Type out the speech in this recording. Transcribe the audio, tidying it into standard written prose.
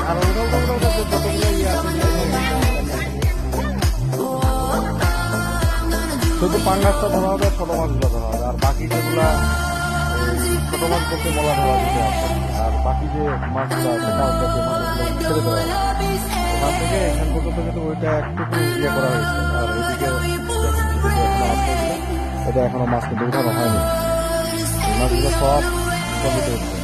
আর যতগুলো ইয়ে আছে শুধু পাঙ্গাসটা ধরা হবে, ছোট মাছগুলো ধরা হবে, আর বাকি যেগুলা ছোট মাছ বলতে বলা ধরা যেতে আছে, আর বাকি যে মাছগুলো আছে তাও জাতীয় মাছগুলো ছেড়ে দেওয়া হবে। ওখান থেকে এখান পর্যন্ত কিন্তু ওইটা একটুকু ইয়ে করা হয়েছে, আর এদিকে এটা এখনো মাছ কিন্তু উঠানো হয়নি, মাছগুলো সব কমিতে উঠছে।